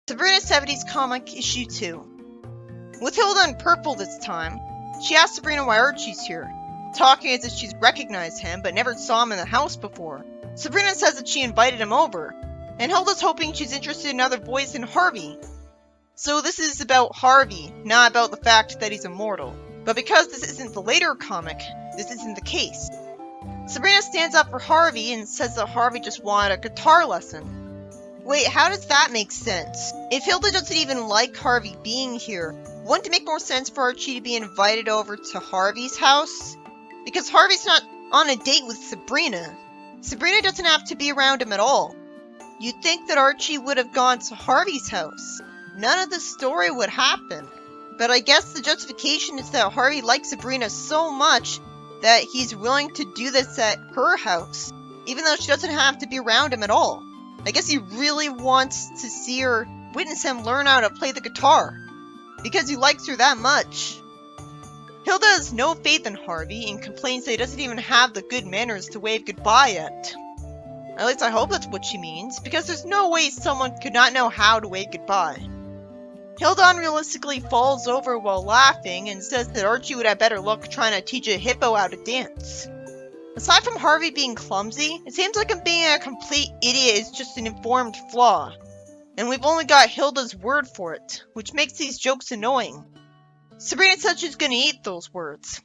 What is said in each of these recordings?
Sabrina 70s comic issue 2. With Hilda in purple this time, she asks Sabrina why Archie's here, talking as if she's recognized him but never saw him in the house before. Sabrina says that she invited him over, and Hilda's hoping she's interested in other boys than Harvey. So this is about Harvey, not about the fact that he's immortal. But because this isn't the later comic, this isn't the case. Sabrina stands up for Harvey and says that Harvey just wanted a guitar lesson. Wait, how does that make sense? If Hilda doesn't even like Harvey being here, wouldn't it make more sense for Archie to be invited over to Harvey's house? Because Harvey's not on a date with Sabrina. Sabrina doesn't have to be around him at all. You'd think that Archie would have gone to Harvey's house. None of this story would happen. But I guess the justification is that Harvey likes Sabrina so much that he's willing to do this at her house, even though she doesn't have to be around him at all. I guess he really wants to see her, witness him learn how to play the guitar, because he likes her that much. Hilda has no faith in Harvey and complains that he doesn't even have the good manners to wave goodbye yet. At least I hope that's what she means, because there's no way someone could not know how to wave goodbye. Hilda unrealistically falls over while laughing and says that Archie would have better luck trying to teach a hippo how to dance. Aside from Harvey being clumsy, it seems like him being a complete idiot is just an informed flaw. And we've only got Hilda's word for it, which makes these jokes annoying. Sabrina said she's gonna eat those words.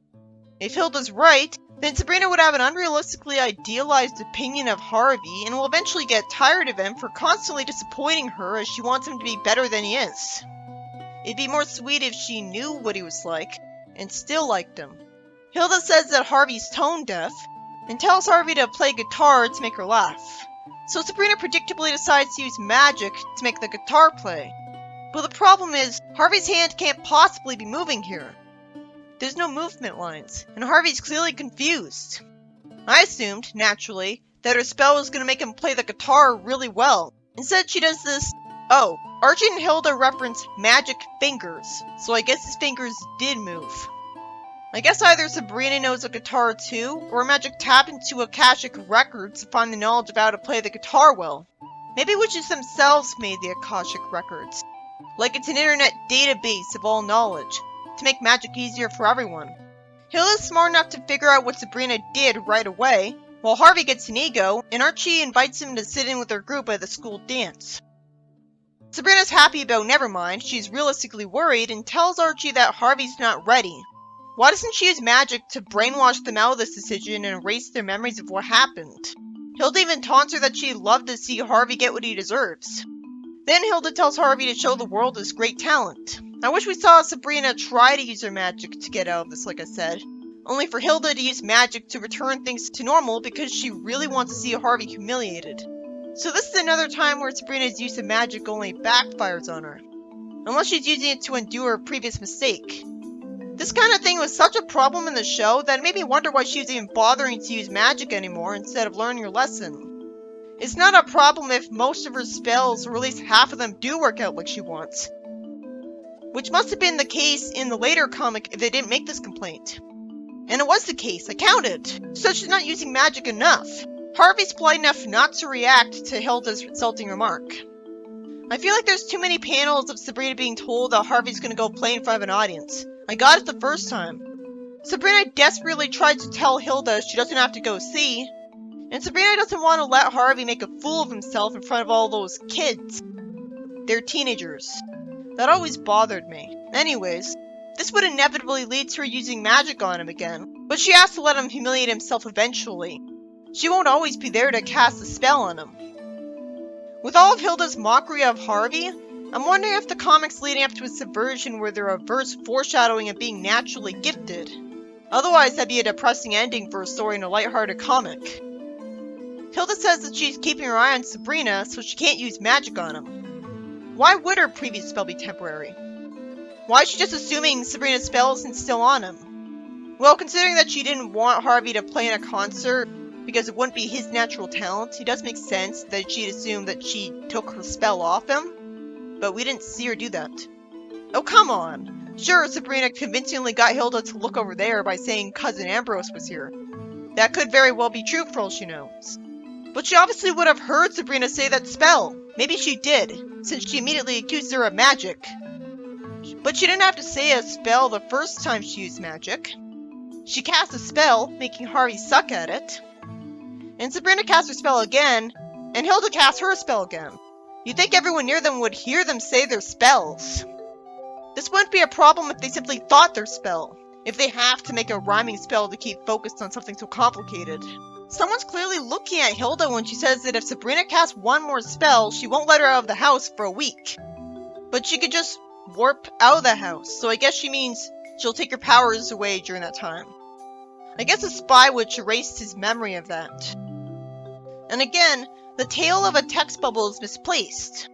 If Hilda's right, then Sabrina would have an unrealistically idealized opinion of Harvey and will eventually get tired of him for constantly disappointing her as she wants him to be better than he is. It'd be more sweet if she knew what he was like and still liked him. Hilda says that Harvey's tone deaf, and tells Harvey to play guitar to make her laugh. So Sabrina predictably decides to use magic to make the guitar play. But the problem is, Harvey's hand can't possibly be moving here. There's no movement lines, and Harvey's clearly confused. I assumed, naturally, that her spell was going to make him play the guitar really well. Instead, she does this. Oh, Archie and Hilda reference magic fingers, so I guess his fingers did move. I guess either Sabrina knows a guitar too, or Magic tapped into Akashic Records to find the knowledge of how to play the guitar well. Maybe witches themselves made the Akashic Records. Like it's an internet database of all knowledge, to make magic easier for everyone. Hilda's smart enough to figure out what Sabrina did right away, while Harvey gets an ego, and Archie invites him to sit in with their group at the school dance. Sabrina's happy about Nevermind, she's realistically worried, and tells Archie that Harvey's not ready. Why doesn't she use magic to brainwash them out of this decision and erase their memories of what happened? Hilda even taunts her that she'd love to see Harvey get what he deserves. Then Hilda tells Harvey to show the world his great talent. I wish we saw Sabrina try to use her magic to get out of this, like I said. Only for Hilda to use magic to return things to normal because she really wants to see Harvey humiliated. So this is another time where Sabrina's use of magic only backfires on her. Unless she's using it to undo her previous mistake. This kind of thing was such a problem in the show that it made me wonder why she was even bothering to use magic anymore instead of learning her lesson. It's not a problem if most of her spells, or at least half of them, do work out like she wants. Which must have been the case in the later comic if they didn't make this complaint. And it was the case, I counted! So she's not using magic enough. Harvey's polite enough not to react to Hilda's insulting remark. I feel like there's too many panels of Sabrina being told that Harvey's gonna go play in front of an audience. I got it the first time. Sabrina desperately tried to tell Hilda she doesn't have to go see. And Sabrina doesn't want to let Harvey make a fool of himself in front of all those kids. They're teenagers. That always bothered me. Anyways, this would inevitably lead to her using magic on him again. But she has to let him humiliate himself eventually. She won't always be there to cast a spell on him. With all of Hilda's mockery of Harvey, I'm wondering if the comics leading up to its subversion were the reverse foreshadowing of being naturally gifted. Otherwise, that'd be a depressing ending for a story in a lighthearted comic. Hilda says that she's keeping her eye on Sabrina, so she can't use magic on him. Why would her previous spell be temporary? Why is she just assuming Sabrina's spell isn't still on him? Well, considering that she didn't want Harvey to play in a concert because it wouldn't be his natural talent, it does make sense that she'd assume that she took her spell off him. But we didn't see her do that. Oh, come on! Sure, Sabrina convincingly got Hilda to look over there by saying Cousin Ambrose was here. That could very well be true for all she knows. But she obviously would have heard Sabrina say that spell. Maybe she did, since she immediately accused her of magic. But she didn't have to say a spell the first time she used magic. She cast a spell, making Harvey suck at it. And Sabrina cast her spell again, and Hilda cast her spell again. You'd think everyone near them would hear them say their spells. This wouldn't be a problem if they simply thought their spell, if they have to make a rhyming spell to keep focused on something so complicated. Someone's clearly looking at Hilda when she says that if Sabrina casts one more spell, she won't let her out of the house for a week. But she could just warp out of the house, so I guess she means she'll take her powers away during that time. I guess the spy witch erased his memory of that. And again, the tale of a text bubble is misplaced.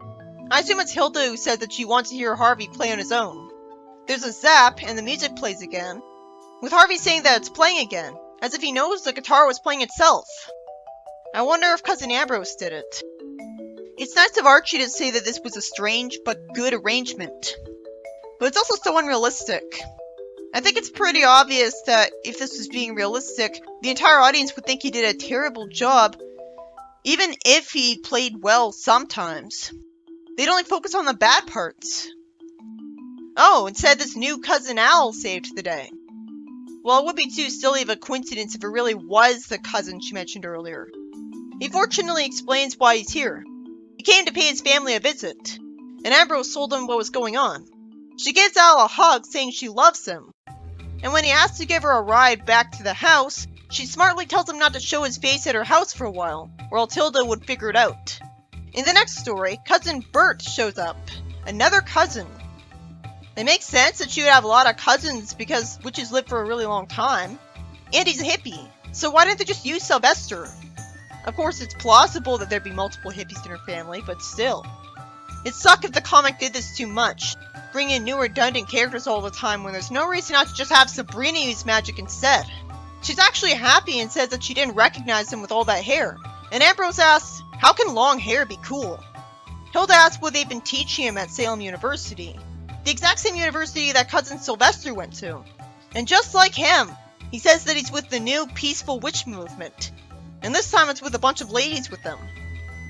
I assume it's Hilda who said that she wants to hear Harvey play on his own. There's a zap, and the music plays again, with Harvey saying that it's playing again, as if he knows the guitar was playing itself. I wonder if Cousin Ambrose did it. It's nice of Archie to say that this was a strange but good arrangement. But it's also so unrealistic. I think it's pretty obvious that if this was being realistic, the entire audience would think he did a terrible job, even if he played well sometimes. They'd only focus on the bad parts. Oh, instead this new Cousin Al saved the day. Well, it would be too silly of a coincidence if it really was the cousin she mentioned earlier. He fortunately explains why he's here. He came to pay his family a visit, and Ambrose told him what was going on. She gives Al a hug, saying she loves him. And when he asks to give her a ride back to the house, she smartly tells him not to show his face at her house for a while, or else Hilda would figure it out. In the next story, Cousin Bert shows up. Another cousin. It makes sense that she would have a lot of cousins because witches live for a really long time. And he's a hippie, so why didn't they just use Sylvester? Of course, it's plausible that there'd be multiple hippies in her family, but still. It'd suck if the comic did this too much, bring in new redundant characters all the time when there's no reason not to just have Sabrina use magic instead. She's actually happy and says that she didn't recognize him with all that hair. And Ambrose asks, how can long hair be cool? Hilda asks what they've been teaching him at Salem University. The exact same university that Cousin Sylvester went to. And just like him, he says that he's with the new peaceful witch movement. And this time it's with a bunch of ladies with them.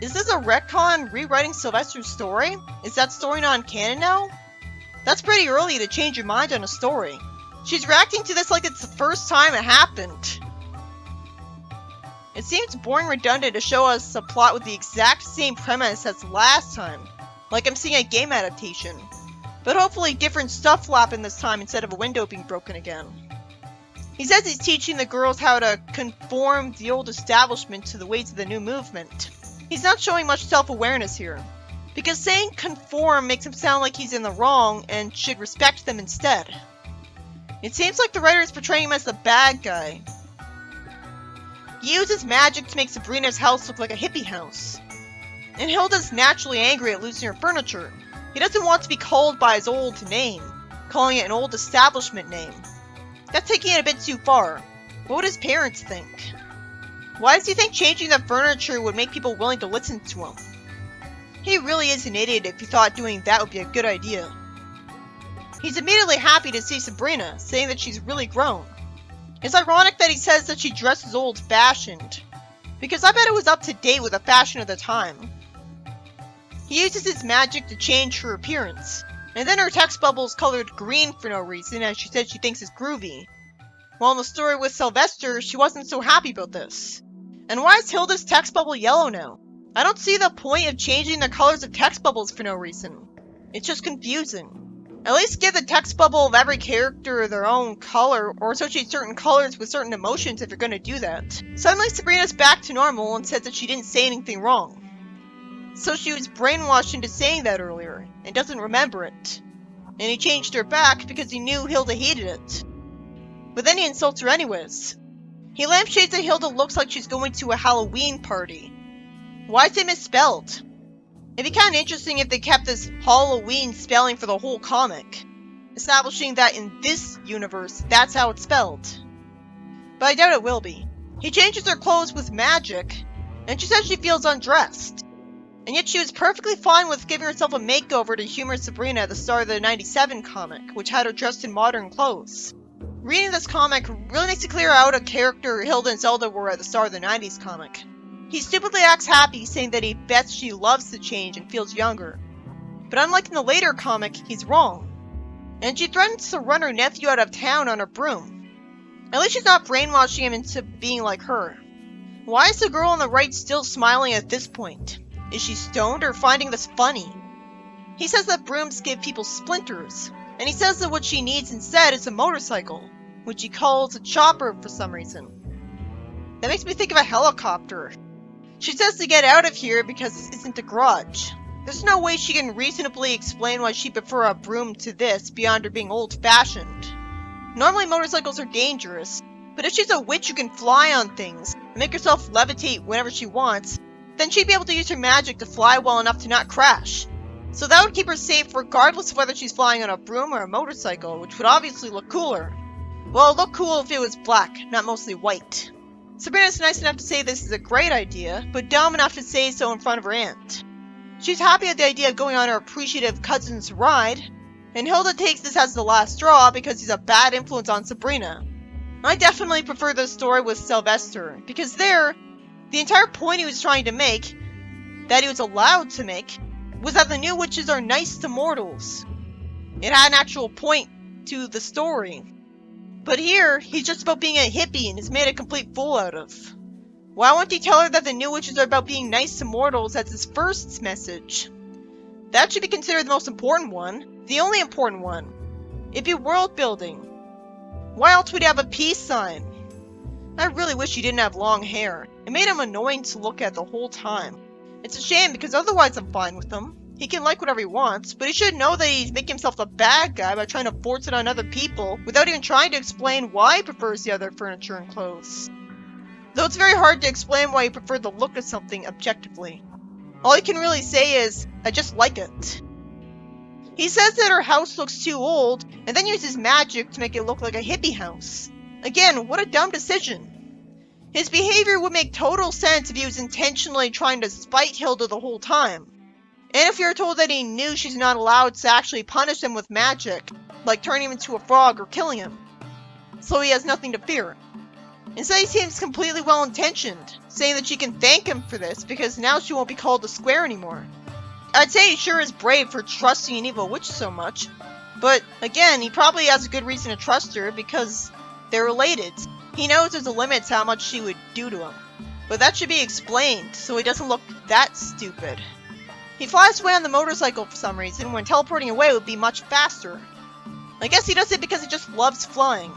Is this a retcon rewriting Sylvester's story? Is that story non-canon now? That's pretty early to change your mind on a story. She's reacting to this like it's the first time it happened. It seems boring redundant to show us a plot with the exact same premise as last time. Like I'm seeing a game adaptation. But hopefully different stuff will happen this time instead of a window being broken again. He says he's teaching the girls how to conform the old establishment to the ways of the new movement. He's not showing much self-awareness here, because saying conform makes him sound like he's in the wrong and should respect them instead. It seems like the writer is portraying him as the bad guy. He uses magic to make Sabrina's house look like a hippie house. And Hilda's naturally angry at losing her furniture. He doesn't want to be called by his old name, calling it an old establishment name. That's taking it a bit too far. What would his parents think? Why does he think changing the furniture would make people willing to listen to him? He really is an idiot if he thought doing that would be a good idea. He's immediately happy to see Sabrina, saying that she's really grown. It's ironic that he says that she dresses old-fashioned, because I bet it was up to date with the fashion of the time. He uses his magic to change her appearance, and then her text bubble is colored green for no reason, as she said she thinks it's groovy. While in the story with Sylvester, she wasn't so happy about this. And why is Hilda's text bubble yellow now? I don't see the point of changing the colors of text bubbles for no reason. It's just confusing. At least give the text bubble of every character their own color, or associate certain colors with certain emotions if you're gonna do that. Suddenly Sabrina's back to normal and says that she didn't say anything wrong. So she was brainwashed into saying that earlier, and doesn't remember it. And he changed her back because he knew Hilda hated it. But then he insults her anyways. He lampshades that Hilda looks like she's going to a Halloween party. Why is it misspelled? It'd be kinda interesting if they kept this Halloween spelling for the whole comic, establishing that in this universe, that's how it's spelled. But I doubt it will be. He changes her clothes with magic, and she says she feels undressed. And yet she was perfectly fine with giving herself a makeover to humor Sabrina at the start of the 97 comic, which had her dressed in modern clothes. Reading this comic really makes it clear how out of character Hilda and Zelda were at the start of the 90s comic. He stupidly acts happy, saying that he bets she loves the change and feels younger. But unlike in the later comic, he's wrong. And she threatens to run her nephew out of town on a broom. At least she's not brainwashing him into being like her. Why is the girl on the right still smiling at this point? Is she stoned or finding this funny? He says that brooms give people splinters, and he says that what she needs instead is a motorcycle, which he calls a chopper for some reason. That makes me think of a helicopter. She says to get out of here because this isn't a garage. There's no way she can reasonably explain why she'd prefer a broom to this beyond her being old-fashioned. Normally motorcycles are dangerous, but if she's a witch who can fly on things and make herself levitate whenever she wants, then she'd be able to use her magic to fly well enough to not crash. So that would keep her safe regardless of whether she's flying on a broom or a motorcycle, which would obviously look cooler. Well, it'd look cool if it was black, not mostly white. Sabrina's nice enough to say this is a great idea, but dumb enough to say so in front of her aunt. She's happy at the idea of going on her appreciative cousin's ride, and Hilda takes this as the last straw because he's a bad influence on Sabrina. I definitely prefer this story with Sylvester, because there, the entire point he was trying to make, that he was allowed to make, was that the new witches are nice to mortals. It had an actual point to the story. But here, he's just about being a hippie and is made a complete fool out of. Why won't he tell her that the new witches are about being nice to mortals as his first message? That should be considered the most important one, the only important one. It'd be world building. Why else would he have a peace sign? I really wish he didn't have long hair. It made him annoying to look at the whole time. It's a shame because otherwise I'm fine with him. He can like whatever he wants, but he should know that he's making himself the bad guy by trying to force it on other people without even trying to explain why he prefers the other furniture and clothes. Though it's very hard to explain why he preferred the look of something objectively. All he can really say is, I just like it. He says that her house looks too old, and then uses magic to make it look like a hippie house. Again, what a dumb decision. His behavior would make total sense if he was intentionally trying to spite Hilda the whole time. And if you're told that he knew she's not allowed to actually punish him with magic, like turning him into a frog or killing him. So he has nothing to fear. Instead he seems completely well-intentioned, saying that she can thank him for this because now she won't be called a square anymore. I'd say he sure is brave for trusting an evil witch so much, but again, he probably has a good reason to trust her because they're related. He knows there's a limit to how much she would do to him. But that should be explained, so he doesn't look that stupid. He flies away on the motorcycle for some reason, when teleporting away would be much faster. I guess he does it because he just loves flying.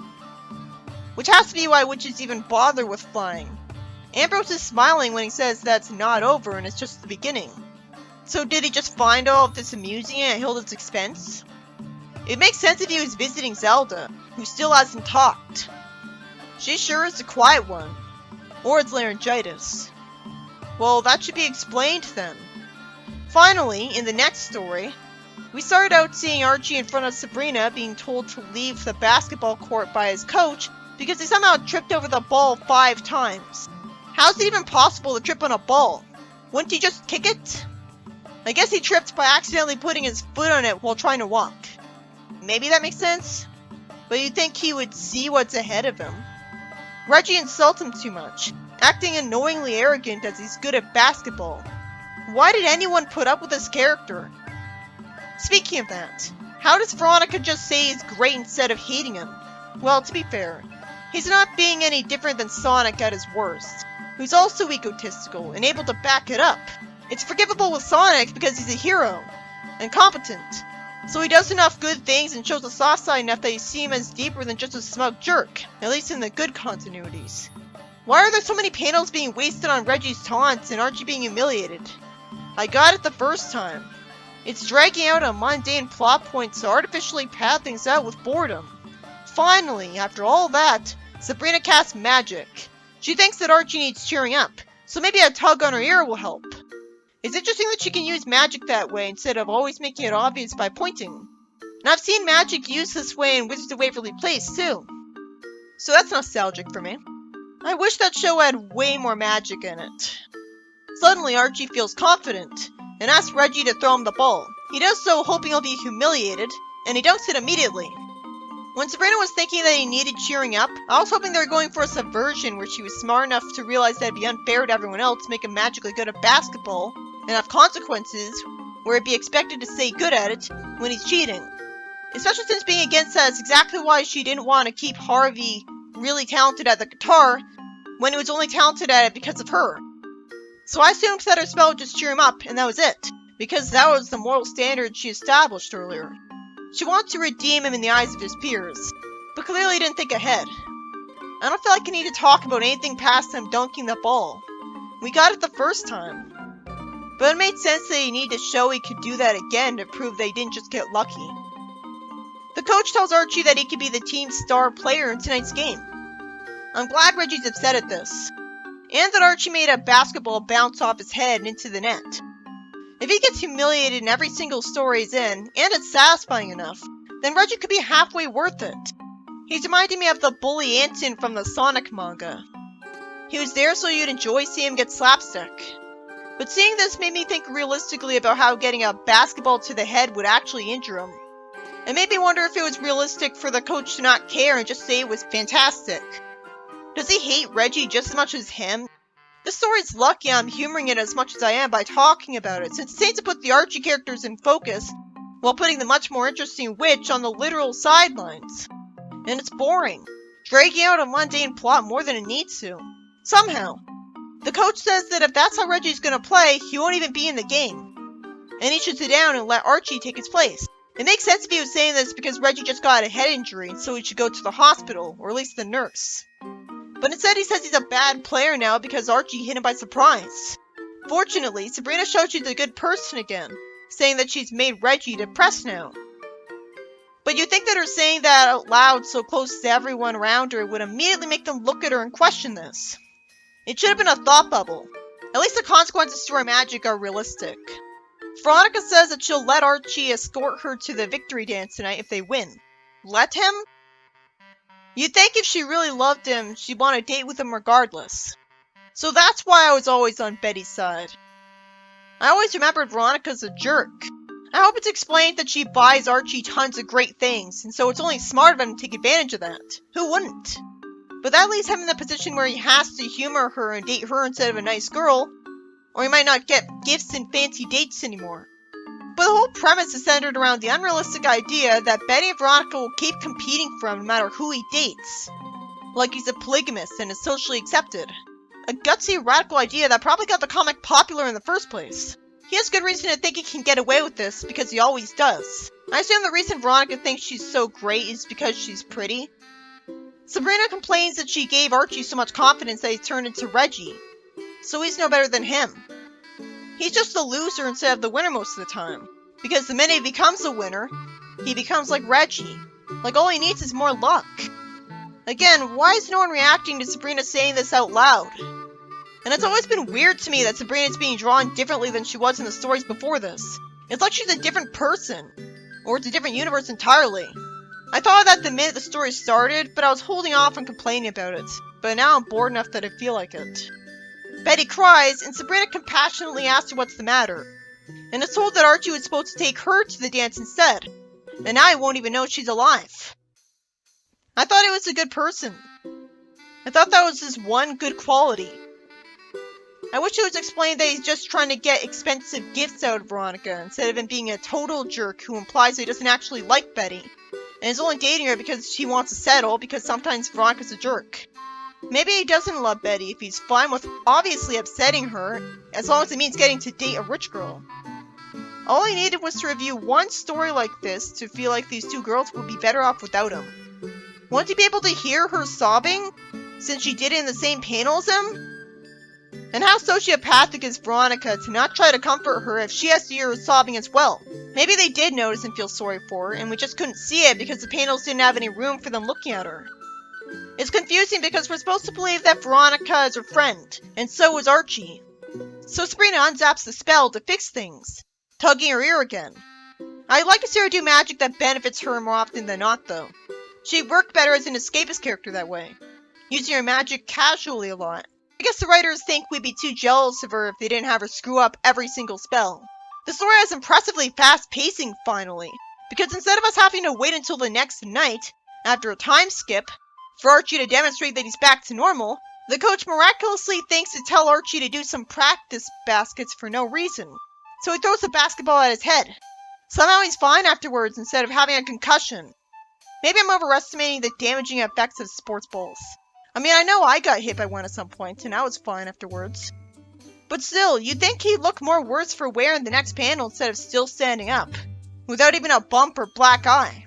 Which has to be why witches even bother with flying. Ambrose is smiling when he says that's not over and it's just the beginning. So did he just find all of this amusing at Hilda's expense? It makes sense if he was visiting Zelda, who still hasn't talked. She sure is the quiet one. Or it's laryngitis. Well, that should be explained then. Finally, in the next story, we started out seeing Archie in front of Sabrina being told to leave the basketball court by his coach because he somehow tripped over the ball 5 times. How's it even possible to trip on a ball? Wouldn't he just kick it? I guess he tripped by accidentally putting his foot on it while trying to walk. Maybe that makes sense? But you'd think he would see what's ahead of him. Reggie insults him too much, acting annoyingly arrogant as he's good at basketball. Why did anyone put up with this character? Speaking of that, how does Veronica just say he's great instead of hating him? Well, to be fair, he's not being any different than Sonic at his worst, who's also egotistical and able to back it up. It's forgivable with Sonic because he's a hero, and competent, so he does enough good things and shows a soft side enough that you see him as deeper than just a smug jerk, at least in the good continuities. Why are there so many panels being wasted on Reggie's taunts and Archie being humiliated? I got it the first time. It's dragging out a mundane plot point to artificially pad things out with boredom. Finally, after all that, Sabrina casts magic. She thinks that Archie needs cheering up, so maybe a tug on her ear will help. It's interesting that she can use magic that way instead of always making it obvious by pointing. And I've seen magic used this way in Wizards of Waverly Place too. So that's nostalgic for me. I wish that show had way more magic in it. Suddenly, Archie feels confident, and asks Reggie to throw him the ball. He does so hoping he'll be humiliated, and he dunks it immediately. When Sabrina was thinking that he needed cheering up, I was hoping they were going for a subversion where she was smart enough to realize that it'd be unfair to everyone else to make him magically good at basketball, and have consequences where he'd be expected to stay good at it when he's cheating. Especially since being against that is exactly why she didn't want to keep Harvey really talented at the guitar when he was only talented at it because of her. So I assumed that her spell would just cheer him up, and that was it, because that was the moral standard she established earlier. She wanted to redeem him in the eyes of his peers, but clearly didn't think ahead. I don't feel like I need to talk about anything past them dunking the ball. We got it the first time. But it made sense that he needed to show he could do that again to prove they didn't just get lucky. The coach tells Archie that he could be the team's star player in tonight's game. I'm glad Reggie's upset at this, and that Archie made a basketball bounce off his head and into the net. If he gets humiliated in every single story he's in, and it's satisfying enough, then Reggie could be halfway worth it. He's reminding me of the bully Anton from the Sonic manga. He was there so you'd enjoy seeing him get slapstick. But seeing this made me think realistically about how getting a basketball to the head would actually injure him. It made me wonder if it was realistic for the coach to not care and just say it was fantastic. Does he hate Reggie just as much as him? This story's lucky I'm humoring it as much as I am by talking about it, since it seems to put the Archie characters in focus, while putting the much more interesting witch on the literal sidelines. And it's boring, dragging out a mundane plot more than it needs to. Somehow. The coach says that if that's how Reggie's gonna play, he won't even be in the game. And he should sit down and let Archie take his place. It makes sense if he was saying this because Reggie just got a head injury, so he should go to the hospital, or at least the nurse. But instead he says he's a bad player now because Archie hit him by surprise. Fortunately, Sabrina shows she's a good person again, saying that she's made Reggie depressed now. But you'd think that her saying that out loud so close to everyone around her would immediately make them look at her and question this. It should have been a thought bubble. At least the consequences to her magic are realistic. Veronica says that she'll let Archie escort her to the victory dance tonight if they win. Let him? You'd think if she really loved him, she'd want a date with him regardless. So that's why I was always on Betty's side. I always remembered Veronica's a jerk. I hope it's explained that she buys Archie tons of great things, and so it's only smart of him to take advantage of that. Who wouldn't? But that leaves him in the position where he has to humor her and date her instead of a nice girl, or he might not get gifts and fancy dates anymore. But the whole premise is centered around the unrealistic idea that Betty and Veronica will keep competing for him no matter who he dates. Like he's a polygamist and is socially accepted. A gutsy, radical idea that probably got the comic popular in the first place. He has good reason to think he can get away with this because he always does. I assume the reason Veronica thinks she's so great is because she's pretty. Sabrina complains that she gave Archie so much confidence that he turned into Reggie. So he's no better than him. He's just the loser instead of the winner most of the time. Because the minute he becomes a winner, he becomes like Reggie. Like all he needs is more luck. Again, why is no one reacting to Sabrina saying this out loud? And it's always been weird to me that Sabrina's being drawn differently than she was in the stories before this. It's like she's a different person. Or it's a different universe entirely. I thought of that the minute the story started, but I was holding off on complaining about it. But now I'm bored enough that I feel like it. Betty cries, and Sabrina compassionately asks her what's the matter. And is told that Archie was supposed to take her to the dance instead. And now he won't even know she's alive. I thought he was a good person. I thought that was his one good quality. I wish it was explained that he's just trying to get expensive gifts out of Veronica, instead of him being a total jerk who implies that he doesn't actually like Betty, and is only dating her because she wants to settle, because sometimes Veronica's a jerk. Maybe he doesn't love Betty if he's fine with obviously upsetting her, as long as it means getting to date a rich girl. All he needed was to review one story like this to feel like these two girls would be better off without him. Won't he be able to hear her sobbing, since she did it in the same panel as him? And how sociopathic is Veronica to not try to comfort her if she has to hear her sobbing as well? Maybe they did notice and feel sorry for her, and we just couldn't see it because the panels didn't have any room for them looking at her. It's confusing because we're supposed to believe that Veronica is her friend, and so is Archie. So Sabrina unzaps the spell to fix things, tugging her ear again. I'd like to see her do magic that benefits her more often than not, though. She'd work better as an escapist character that way, using her magic casually a lot. I guess the writers think we'd be too jealous of her if they didn't have her screw up every single spell. The story has impressively fast pacing finally, because instead of us having to wait until the next night, After a time skip, for Archie to demonstrate that he's back to normal, the coach miraculously thinks to tell Archie to do some practice baskets for no reason. So he throws the basketball at his head. Somehow he's fine afterwards instead of having a concussion. Maybe I'm overestimating the damaging effects of sports balls. I mean, I know I got hit by one at some point, and I was fine afterwards. But still, you'd think he'd look more worse for wear in the next panel instead of still standing up, without even a bump or black eye.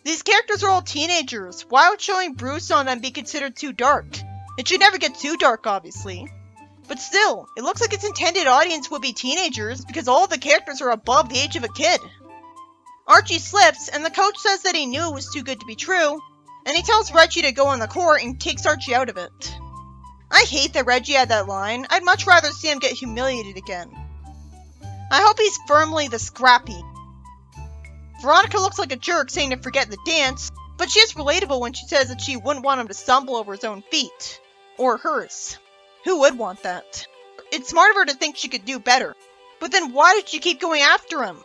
These characters are all teenagers. Why would showing Bruce on them be considered too dark? It should never get too dark, obviously. But still, it looks like its intended audience would be teenagers because all the characters are above the age of a kid. Archie slips, and the coach says that he knew it was too good to be true, and he tells Reggie to go on the court and takes Archie out of it. I hate that Reggie had that line. I'd much rather see him get humiliated again. I hope he's firmly the scrappy. Veronica looks like a jerk saying to forget the dance, but she is relatable when she says that she wouldn't want him to stumble over his own feet. Or hers. Who would want that? It's smart of her to think she could do better. But then why did she keep going after him?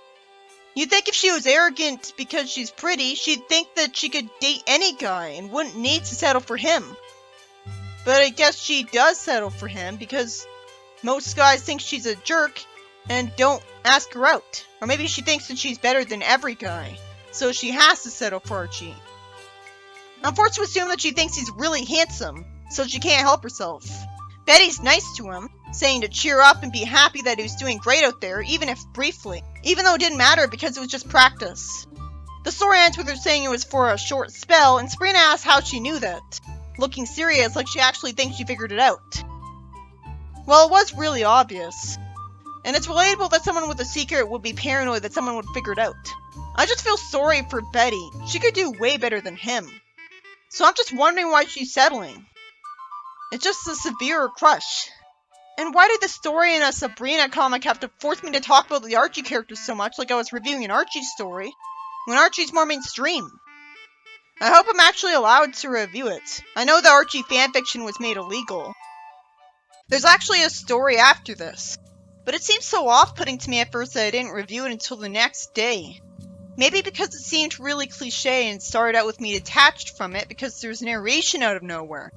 You'd think if she was arrogant because she's pretty, she'd think that she could date any guy and wouldn't need to settle for him. But I guess she does settle for him because most guys think she's a jerk and don't ask her out. Or maybe she thinks that she's better than every guy, so she has to settle for Archie. I'm forced to assume that she thinks he's really handsome, so she can't help herself. Betty's nice to him, saying to cheer up and be happy that he was doing great out there, even if briefly. Even though it didn't matter because it was just practice. The story ends with her saying it was for a short spell, and Sabrina asks how she knew that, looking serious like she actually thinks she figured it out. Well, it was really obvious. And it's relatable that someone with a secret would be paranoid that someone would figure it out. I just feel sorry for Betty. She could do way better than him. So I'm just wondering why she's settling. It's just a severe crush. And why did the story in a Sabrina comic have to force me to talk about the Archie characters so much like I was reviewing an Archie story, when Archie's more mainstream? I hope I'm actually allowed to review it. I know the Archie fanfiction was made illegal. There's actually a story after this, but it seemed so off-putting to me at first that I didn't review it until the next day. Maybe because it seemed really cliche and started out with me detached from it because there's narration out of nowhere.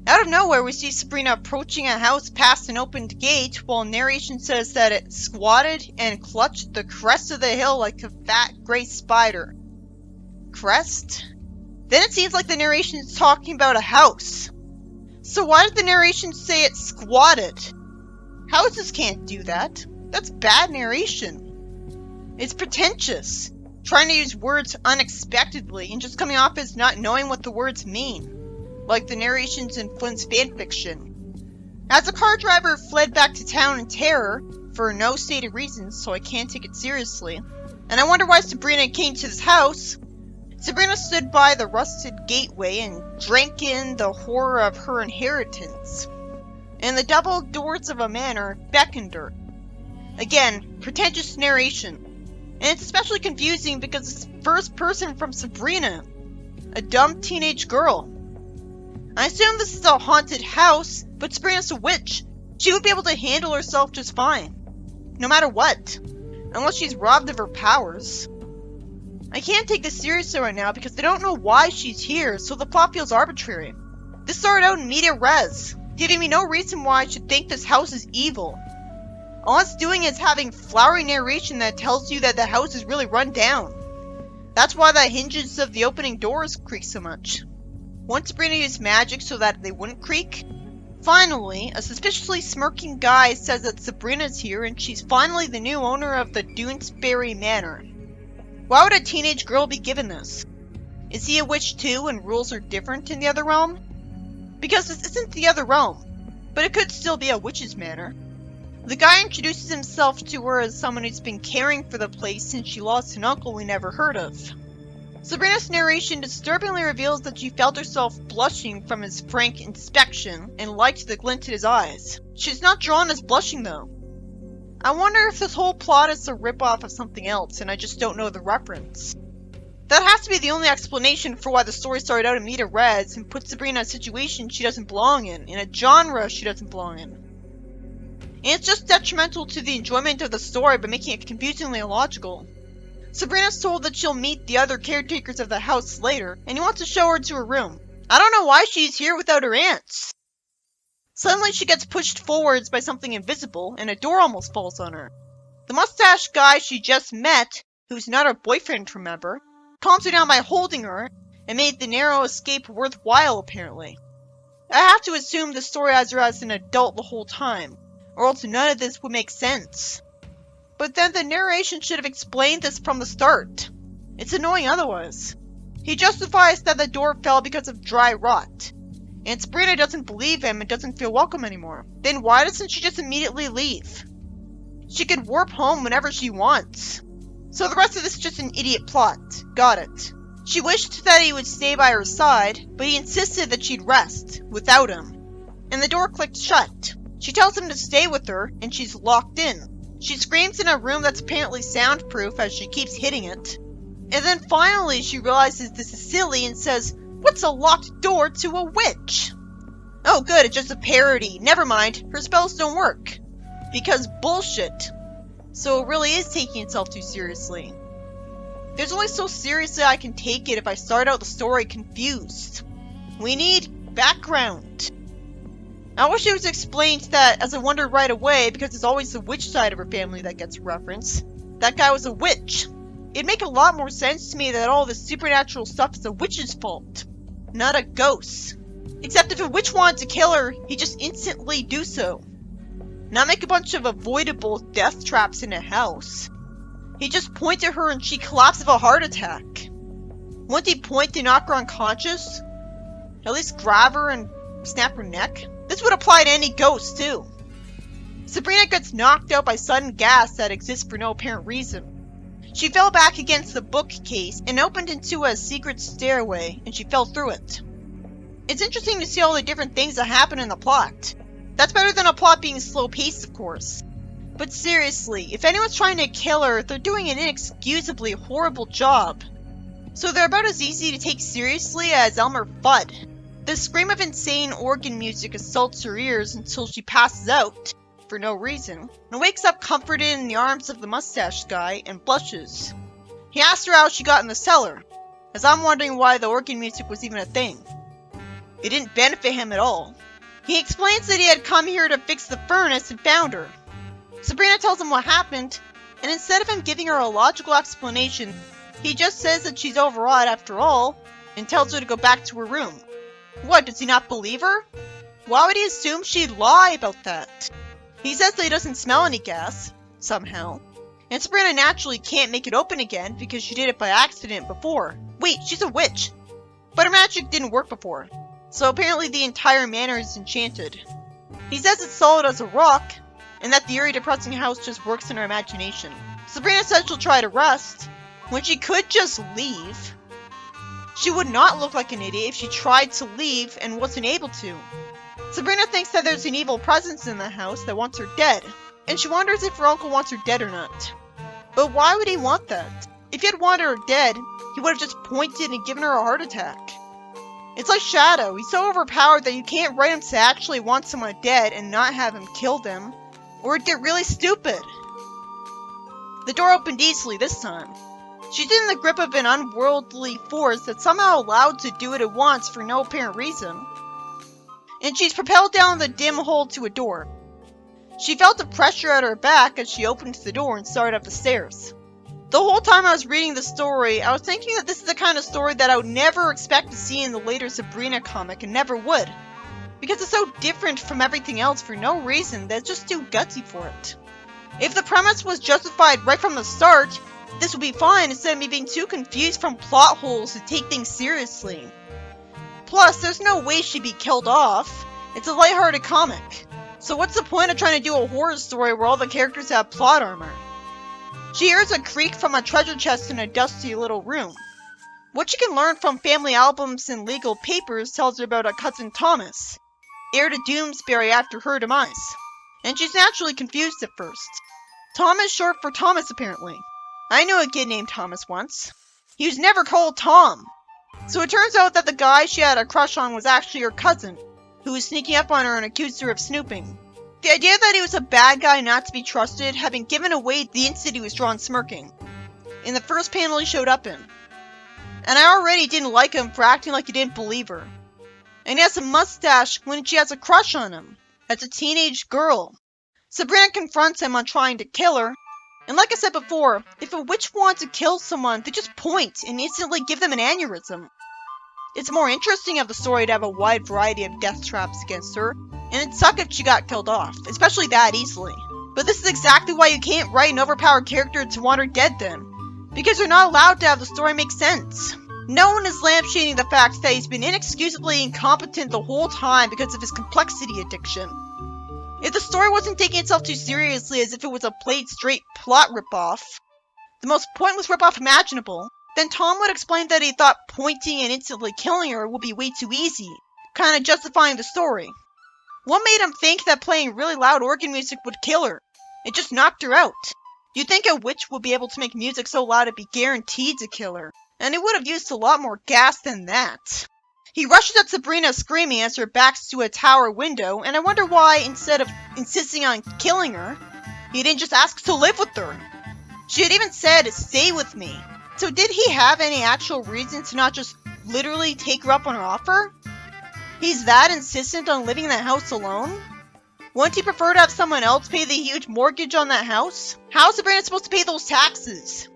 Out of nowhere, we see Sabrina approaching a house past an opened gate, while narration says that it squatted and clutched the crest of the hill like a fat gray spider. Crest? Then it seems like the narration is talking about a house. So why did the narration say it squatted? Houses can't do that. That's bad narration. It's pretentious, trying to use words unexpectedly and just coming off as not knowing what the words mean. Like the narrations in Flint's fanfiction. As the car driver fled back to town in terror, for no stated reasons, so I can't take it seriously, and I wonder why Sabrina came to this house, Sabrina stood by the rusted gateway and drank in the horror of her inheritance. And the double doors of a manor beckoned her. Again, pretentious narration. And it's especially confusing because it's first person from Sabrina, a dumb teenage girl. I assume this is a haunted house, but Sabrina's a witch. She would be able to handle herself just fine. No matter what. Unless she's robbed of her powers. I can't take this seriously right now because I don't know why she's here, so the plot feels arbitrary. This started out in media res, giving me no reason why I should think this house is evil. All it's doing is having flowery narration that tells you that the house is really run down. That's why the hinges of the opening doors creak so much. Once Sabrina used magic so that they wouldn't creak. Finally, a suspiciously smirking guy says that Sabrina's here and she's finally the new owner of the Doonesbury Manor. Why would a teenage girl be given this? Is he a witch too and rules are different in the other realm? Because this isn't the other realm, but it could still be a witch's manor. The guy introduces himself to her as someone who's been caring for the place since she lost an uncle we never heard of. Sabrina's narration disturbingly reveals that she felt herself blushing from his frank inspection and liked the glint in his eyes. She's not drawn as blushing though. I wonder if this whole plot is a ripoff of something else and I just don't know the reference. That has to be the only explanation for why the story started out in media res and put Sabrina in a situation she doesn't belong in a genre she doesn't belong in. And it's just detrimental to the enjoyment of the story by making it confusingly illogical. Sabrina's told that she'll meet the other caretakers of the house later, and he wants to show her to her room. I don't know why she's here without her aunts. Suddenly she gets pushed forwards by something invisible, and a door almost falls on her. The mustached guy she just met, who's not her boyfriend, remember, calms her down by holding her, and made the narrow escape worthwhile, apparently. I have to assume the story has her as an adult the whole time, or else none of this would make sense. But then the narration should have explained this from the start. It's annoying otherwise. He justifies that the door fell because of dry rot, and Sabrina doesn't believe him and doesn't feel welcome anymore. Then why doesn't she just immediately leave? She could warp home whenever she wants. So the rest of this is just an idiot plot. Got it. She wished that he would stay by her side, but he insisted that she'd rest, without him. And the door clicked shut. She tells him to stay with her, and she's locked in. She screams in a room that's apparently soundproof as she keeps hitting it. And then finally she realizes this is silly and says, "What's a locked door to a witch?" Oh good, it's just a parody. Never mind, her spells don't work. Because bullshit. So it really is taking itself too seriously. There's only so seriously I can take it if I start out the story confused. We need background. I wish it was explained that, as I wondered right away, because it's always the witch side of her family that gets referenced, that guy was a witch. It'd make a lot more sense to me that all this supernatural stuff is a witch's fault, not a ghost. Except if a witch wanted to kill her, he'd just instantly do so. Not make a bunch of avoidable death traps in a house. He'd just point at her and she'd collapse of a heart attack. Wouldn't he point to knock her unconscious? At least grab her and snap her neck? This would apply to any ghost, too. Sabrina gets knocked out by sudden gas that exists for no apparent reason. She fell back against the bookcase and opened into a secret stairway, and she fell through it. It's interesting to see all the different things that happen in the plot. That's better than a plot being slow-paced, of course. But seriously, if anyone's trying to kill her, they're doing an inexcusably horrible job. So they're about as easy to take seriously as Elmer Fudd. The scream of insane organ music assaults her ears until she passes out, for no reason, and wakes up comforted in the arms of the mustached guy and blushes. He asks her how she got in the cellar, as I'm wondering why the organ music was even a thing. It didn't benefit him at all. He explains that he had come here to fix the furnace and found her. Sabrina tells him what happened, and instead of him giving her a logical explanation, he just says that she's overawed after all, and tells her to go back to her room. What, does he not believe her? Why would he assume she'd lie about that? He says that he doesn't smell any gas, somehow. And Sabrina naturally can't make it open again because she did it by accident before. Wait, she's a witch. But her magic didn't work before. So apparently the entire manor is enchanted. He says it's solid as a rock, and that the eerie depressing house just works in her imagination. Sabrina says she'll try to rest, when she could just leave. She would not look like an idiot if she tried to leave and wasn't able to. Sabrina thinks that there's an evil presence in the house that wants her dead, and she wonders if her uncle wants her dead or not. But why would he want that? If he had wanted her dead, he would have just pointed and given her a heart attack. It's like Shadow, he's so overpowered that you can't write him to actually want someone dead and not have him kill them, or it'd get really stupid. The door opened easily this time. She's in the grip of an unworldly force that's somehow allowed to do what it wants for no apparent reason. And she's propelled down the dim hole to a door. She felt the pressure at her back as she opened the door and started up the stairs. The whole time I was reading the story, I was thinking that this is the kind of story that I would never expect to see in the later Sabrina comic, and never would. Because it's so different from everything else for no reason that it's just too gutsy for it. If the premise was justified right from the start, this would be fine instead of me being too confused from plot holes to take things seriously. Plus, there's no way she'd be killed off. It's a lighthearted comic. So what's the point of trying to do a horror story where all the characters have plot armor? She hears a creak from a treasure chest in a dusty little room. What she can learn from family albums and legal papers tells her about a cousin Thomas, heir to Doomsbury after her demise. And she's naturally confused at first. Tom is short for Thomas, apparently. I knew a kid named Thomas once. He was never called Tom. So it turns out that the guy she had a crush on was actually her cousin, who was sneaking up on her and accused her of snooping. The idea that he was a bad guy not to be trusted had been given away the instant he was drawn smirking. in the first panel he showed up in. And I already didn't like him for acting like he didn't believe her. And he has a mustache when she has a crush on him, as a teenage girl. Sabrina confronts him on trying to kill her, and like I said before, if a witch wants to kill someone, they just point and instantly give them an aneurysm. It's more interesting of the story to have a wide variety of death traps against her, and it'd suck if she got killed off, especially that easily. But this is exactly why you can't write an overpowered character to want her dead then, because you're not allowed to have the story make sense. No one is lampshading the fact that he's been inexcusably incompetent the whole time because of his complexity addiction. If the story wasn't taking itself too seriously as if it was a played straight plot ripoff, the most pointless ripoff imaginable, then Tom would explain that he thought pointing and instantly killing her would be way too easy, kinda justifying the story. What made him think that playing really loud organ music would kill her? It just knocked her out. You'd think a witch would be able to make music so loud it'd be guaranteed to kill her, and it would have used a lot more gas than that. He rushes at Sabrina screaming as her back's to a tower window, and I wonder why, instead of insisting on killing her, he didn't just ask to live with her. She had even said, "Stay with me." So did he have any actual reason to not just literally take her up on her offer? He's that insistent on living in that house alone? Wouldn't he prefer to have someone else pay the huge mortgage on that house? How is Sabrina supposed to pay those taxes?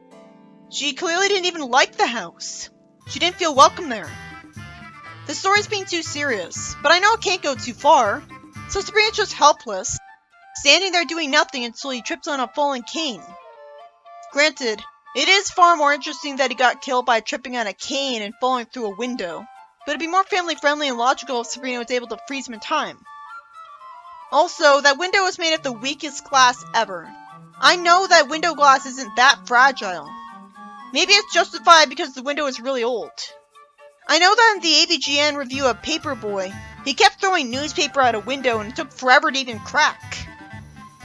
She clearly didn't even like the house. She didn't feel welcome there. The story's being too serious, but I know it can't go too far, so Sabrina's just helpless, standing there doing nothing until he trips on a fallen cane. Granted, it is far more interesting that he got killed by tripping on a cane and falling through a window, but it'd be more family-friendly and logical if Sabrina was able to freeze him in time. Also, that window was made of the weakest glass ever. I know that window glass isn't that fragile. Maybe it's justified because the window is really old. I know that in the AVGN review of Paperboy, he kept throwing newspaper out a window and it took forever to even crack.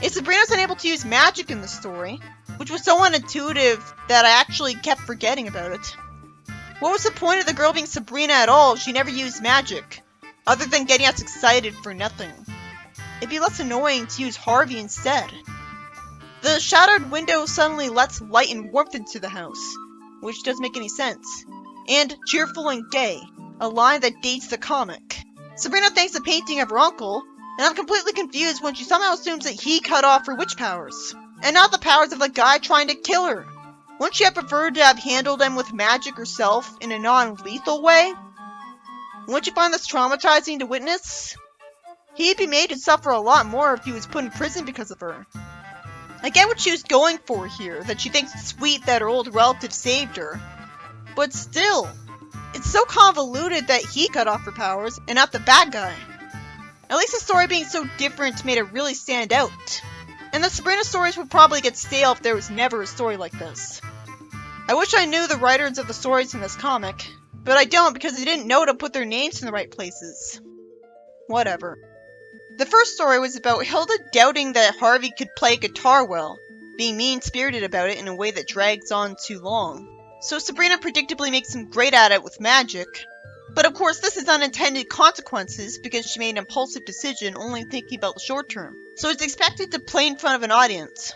If Sabrina's unable to use magic in the story, which was so unintuitive that I actually kept forgetting about it, what was the point of the girl being Sabrina at all if she never used magic, other than getting us excited for nothing? It'd be less annoying to use Harvey instead. The shattered window suddenly lets light and warmth into the house, which doesn't make any sense. And cheerful and gay, a line that dates the comic. Sabrina thanks the painting of her uncle, and I'm completely confused when she somehow assumes that he cut off her witch powers, and not the powers of the guy trying to kill her. Wouldn't she have preferred to have handled them with magic herself in a non-lethal way? Wouldn't you find this traumatizing to witness? He'd be made to suffer a lot more if he was put in prison because of her. I get what she was going for here, that she thinks it's sweet that her old relative saved her. But still, it's so convoluted that he cut off her powers and not the bad guy. At least the story being so different made it really stand out. And the Sabrina stories would probably get stale if there was never a story like this. I wish I knew the writers of the stories in this comic, but I don't because they didn't know to put their names in the right places. Whatever. The first story was about Hilda doubting that Harvey could play guitar well, being mean-spirited about it in a way that drags on too long. So Sabrina predictably makes him great at it with magic, but of course this has unintended consequences because she made an impulsive decision only thinking about the short term. So it's expected to play in front of an audience.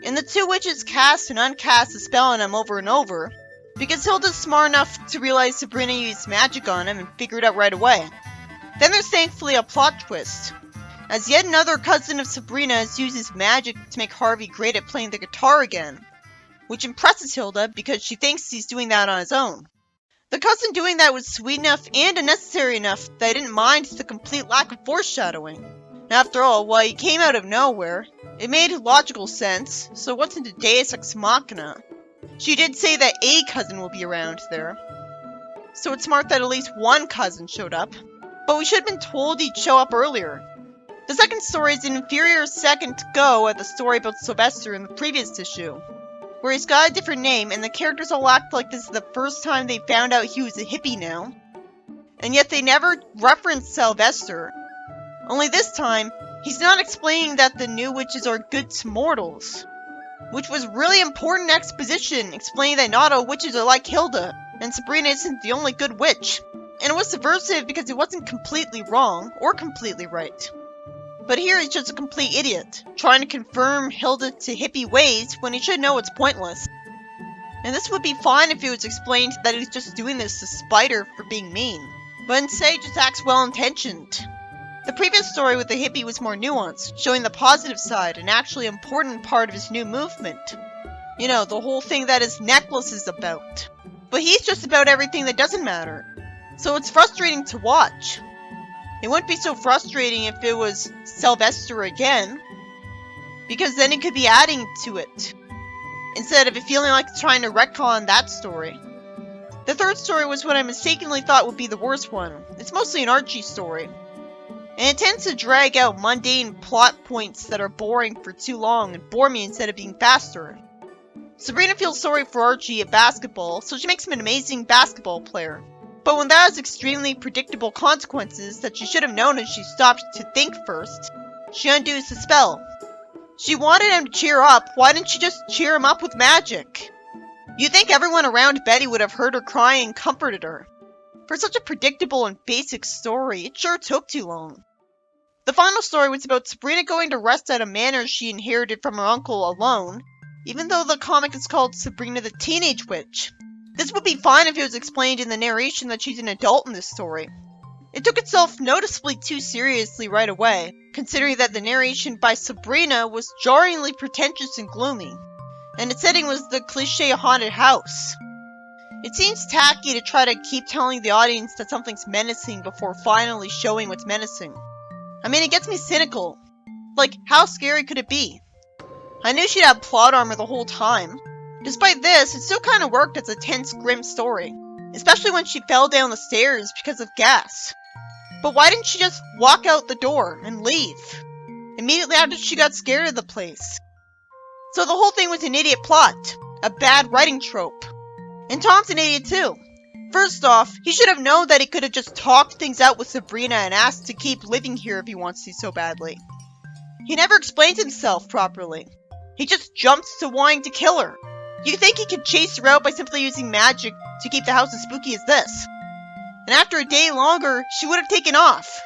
And the two witches cast and uncast a spell on him over and over, because Hilda's smart enough to realize Sabrina used magic on him and figure it out right away. Then there's thankfully a plot twist, as yet another cousin of Sabrina's uses magic to make Harvey great at playing the guitar again, which impresses Hilda because she thinks he's doing that on his own. The cousin doing that was sweet enough and unnecessary enough that I didn't mind the complete lack of foreshadowing. After all, while he came out of nowhere, it made logical sense, so what's into Deus Ex Machina? She did say that a cousin will be around there, so it's smart that at least one cousin showed up, but we should have been told he'd show up earlier. The second story is an inferior second go at the story about Sylvester in the previous issue, where he's got a different name and the characters all act like this is the first time they found out he was a hippie now, and yet they never reference Sylvester. Only this time, he's not explaining that the new witches are good to mortals, which was really important exposition explaining that not all witches are like Hilda, and Sabrina isn't the only good witch. And it was subversive because it wasn't completely wrong, or completely right. But here he's just a complete idiot, trying to confirm Hilda to hippie ways when he should know it's pointless. And this would be fine if it was explained that he's just doing this to spite her for being mean. But instead, he just acts well-intentioned. The previous story with the hippie was more nuanced, showing the positive side, an actually important part of his new movement. You know, the whole thing that his necklace is about. But he's just about everything that doesn't matter. So it's frustrating to watch. It wouldn't be so frustrating if it was Sylvester again, because then it could be adding to it, instead of it feeling like it's trying to retcon that story. The third story was what I mistakenly thought would be the worst one. It's mostly an Archie story, and it tends to drag out mundane plot points that are boring for too long and bore me instead of being faster. Sabrina feels sorry for Archie at basketball, so she makes him an amazing basketball player. But when that has extremely predictable consequences that she should have known if she stopped to think first, she undoes the spell. She wanted him to cheer up, why didn't she just cheer him up with magic? You'd think everyone around Betty would have heard her crying and comforted her. For such a predictable and basic story, it sure took too long. The final story was about Sabrina going to rest at a manor she inherited from her uncle alone, even though the comic is called Sabrina the Teenage Witch. This would be fine if it was explained in the narration that she's an adult in this story. It took itself noticeably too seriously right away, considering that the narration by Sabrina was jarringly pretentious and gloomy, and its setting was the cliché haunted house. It seems tacky to try to keep telling the audience that something's menacing before finally showing what's menacing. I mean, it gets me cynical. Like, how scary could it be? I knew she'd have plot armor the whole time. Despite this, it still kind of worked as a tense, grim story, especially when she fell down the stairs because of gas. But why didn't she just walk out the door and leave immediately after she got scared of the place? So the whole thing was an idiot plot, a bad writing trope. And Tom's an idiot too. First off, he should have known that he could have just talked things out with Sabrina and asked to keep living here if he wants to so badly. He never explains himself properly. He just jumps to wanting to kill her. You think he could chase her out by simply using magic to keep the house as spooky as this? And after a day longer, she would have taken off.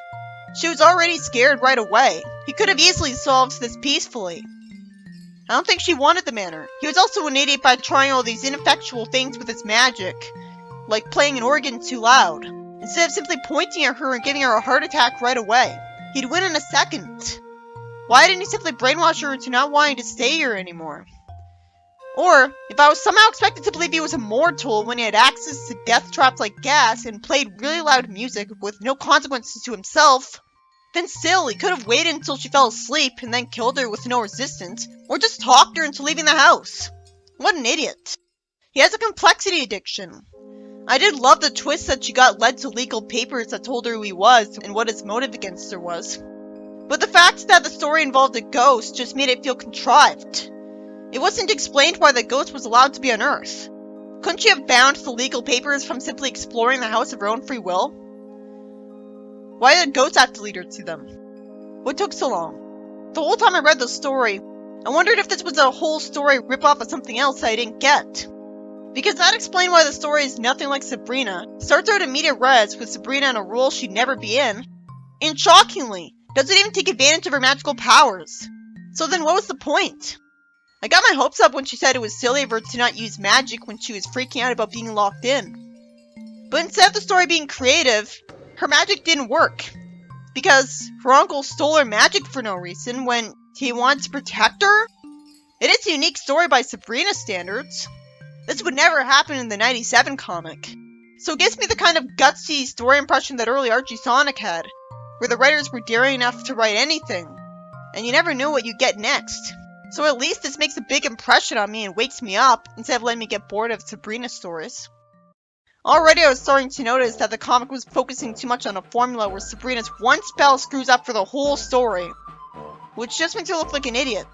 She was already scared right away. He could have easily solved this peacefully. I don't think she wanted the manor. He was also an idiot by trying all these ineffectual things with his magic, like playing an organ too loud, instead of simply pointing at her and giving her a heart attack right away. He'd win in a second. Why didn't he simply brainwash her into not wanting to stay here anymore? Or, if I was somehow expected to believe he was immortal when he had access to death traps like gas and played really loud music with no consequences to himself, then still, he could have waited until she fell asleep and then killed her with no resistance, or just talked her into leaving the house. What an idiot. He has a complexity addiction. I did love the twist that she got led to legal papers that told her who he was and what his motive against her was. But the fact that the story involved a ghost just made it feel contrived. It wasn't explained why the ghost was allowed to be on Earth. Couldn't she have found the legal papers from simply exploring the house of her own free will? Why did the ghost have to lead her to them? What took so long? The whole time I read the story, I wondered if this was a whole story rip-off of something else I didn't get. Because that explained why the story is nothing like Sabrina, starts out immediate res with Sabrina in a role she'd never be in, and shockingly, doesn't even take advantage of her magical powers. So then what was the point? I got my hopes up when she said it was silly of her to not use magic when she was freaking out about being locked in. But instead of the story being creative, her magic didn't work. Because her uncle stole her magic for no reason when he wanted to protect her? It is a unique story by Sabrina standards. This would never happen in the 97 comic. So it gives me the kind of gutsy story impression that early Archie Sonic had, where the writers were daring enough to write anything, and you never knew what you'd get next. So at least this makes a big impression on me and wakes me up, instead of letting me get bored of Sabrina stories. Already I was starting to notice that the comic was focusing too much on a formula where Sabrina's one spell screws up for the whole story, which just makes her look like an idiot.